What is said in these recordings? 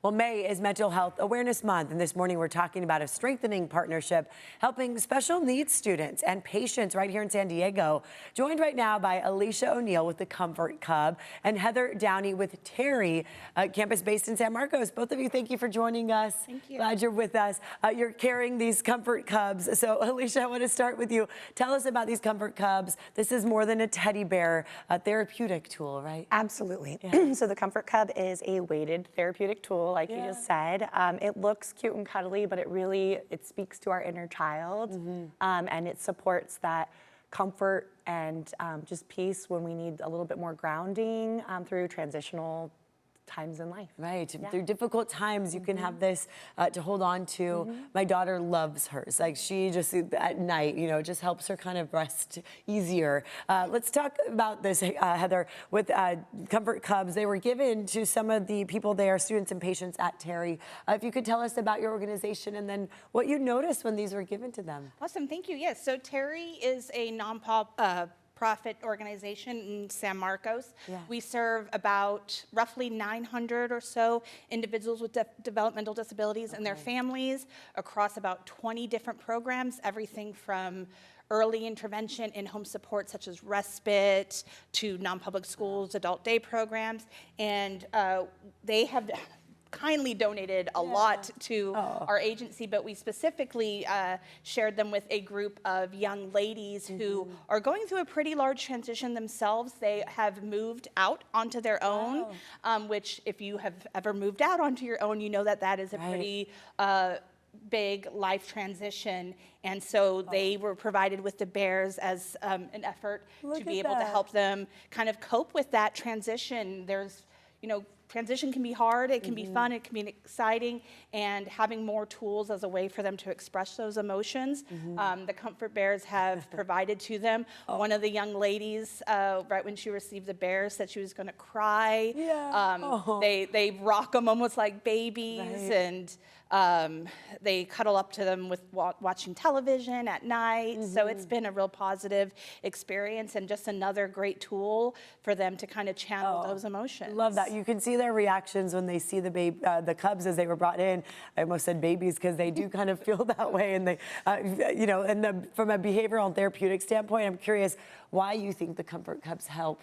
Well, May is Mental Health Awareness Month, and this morning we're talking about a strengthening partnership helping special needs students and patients right here in San Diego. Joined right now by Alicia O'Neill with the Comfort Cub and Heather Downey with TERI, campus based in San Marcos. Both of you, thank you for joining us. Thank you. Glad you're with us. You're carrying these Comfort Cubs. So, Alicia, I want to start with you. Tell us about these Comfort Cubs. This is more than a teddy bear, a therapeutic tool, right? Absolutely. Yeah. So the Comfort Cub is a weighted therapeutic tool, like you just said. It looks cute and cuddly, but it speaks to our inner child, and it supports that comfort and just peace when we need a little bit more grounding through transitional times in life. Right, through difficult times, you can have this to hold on to. My daughter loves hers. Like, she just, at night, you know, it just helps her kind of rest easier. Let's talk about this, Heather, with Comfort Cubs. They were given to some of the people there, students and patients at TERI. If you could tell us about your organization and then what you noticed when these were given to them. Awesome, thank you. Yes, so TERI is a non-profit organization in San Marcos. Yeah. We serve about roughly 900 or so individuals with developmental disabilities and their families across about 20 different programs, everything from early intervention in home support such as respite to non-public schools, adult day programs, and they have kindly donated a lot to our agency, but we specifically shared them with a group of young ladies who are going through a pretty large transition themselves. They have moved out onto their own, which if you have ever moved out onto your own, you know that that is a pretty big life transition, and so they were provided with the bears as an effort to be able to help them kind of cope with that transition. There's, you know, transition can be hard, it can be fun, it can be exciting, and having more tools as a way for them to express those emotions, the Comfort Bears have provided to them. One of the young ladies, right when she received the bears, said she was going to cry. They rock them almost like babies, and they cuddle up to them with watching television at night. So it's been a real positive experience and just another great tool for them to kind of channel those emotions. Love that. You can see their reactions when they see the cubs as they were brought in. I almost said babies because they do kind of feel that way. And they, you know, and from a behavioral and therapeutic standpoint, I'm curious why you think the Comfort Cubs help.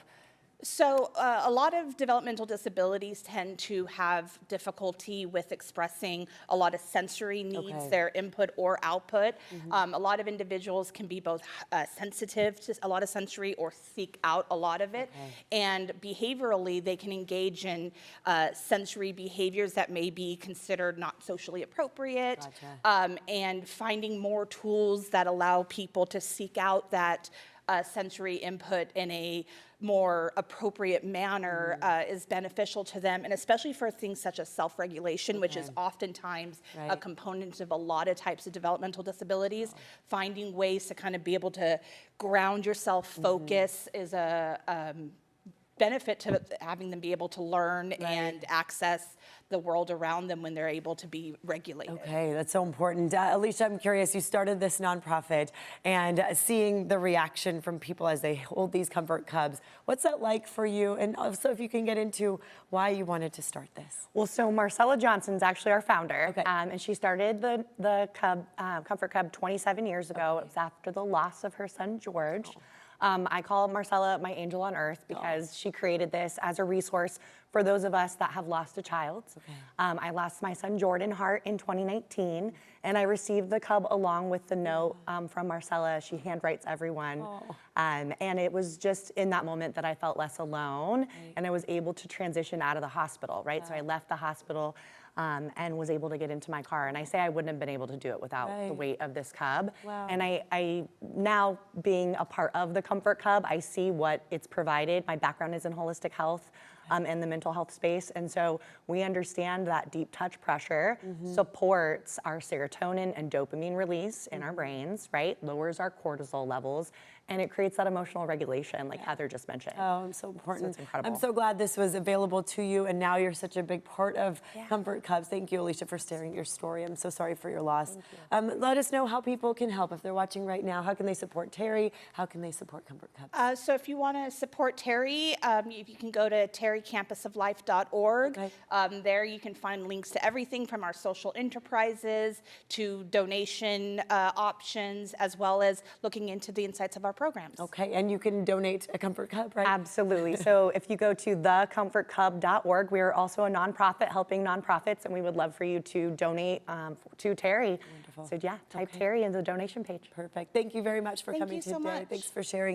So a lot of developmental disabilities tend to have difficulty with expressing a lot of sensory needs, their input or output. A lot of individuals can be both sensitive to a lot of sensory or seek out a lot of it. And behaviorally, they can engage in sensory behaviors that may be considered not socially appropriate. And finding more tools that allow people to seek out that sensory input in a more appropriate manner is beneficial to them, and especially for things such as self-regulation, which is oftentimes a component of a lot of types of developmental disabilities. Finding ways to kind of be able to ground yourself, focus is a benefit to having them be able to learn and access the world around them when they're able to be regulated. Okay, that's so important. Alicia, I'm curious, you started this nonprofit and seeing the reaction from people as they hold these Comfort Cubs. What's that like for you? And also if you can get into why you wanted to start this. Well, so Marcella Johnson's actually our founder, and she started the Comfort Cub 27 years ago. It was after the loss of her son, George. I call Marcella my angel on earth because she created this as a resource for those of us that have lost a child. I lost my son Jordan Hart in 2019, and I received the Cub along with the note from Marcella. She handwrites everyone. And it was just in that moment that I felt less alone, and I was able to transition out of the hospital, So I left the hospital and was able to get into my car. And I say I wouldn't have been able to do it without the weight of this Cub. And I now, being a part of the Comfort Cub, I see what it's provided. My background is in holistic health in the mental health space. And so we understand that deep touch pressure supports our serotonin and dopamine release in our brains, Lowers our cortisol levels. and it creates that emotional regulation, like Heather just mentioned. Oh, so important. it's incredible. I'm so glad this was available to you, and now you're such a big part of Comfort Cubs. Thank you, Alicia, for sharing your story. I'm so sorry for your loss. Let us know how people can help if they're watching right now. How can they support TERI? How can they support Comfort Cubs? So if you want to support TERI, you can go to tericampusoflife.org. Okay. There you can find links to everything from our social enterprises to donation options, as well as looking into the insights of our programs. Okay, and you can donate a Comfort Cup, right? Absolutely. So if you go to thecomfortcub.org, we are also a nonprofit helping nonprofits, and we would love for you to donate to TERI. Wonderful. So yeah, type Okay. TERI into the donation page. Perfect. Thank you very much for Thank coming you so today. much. Thanks for sharing.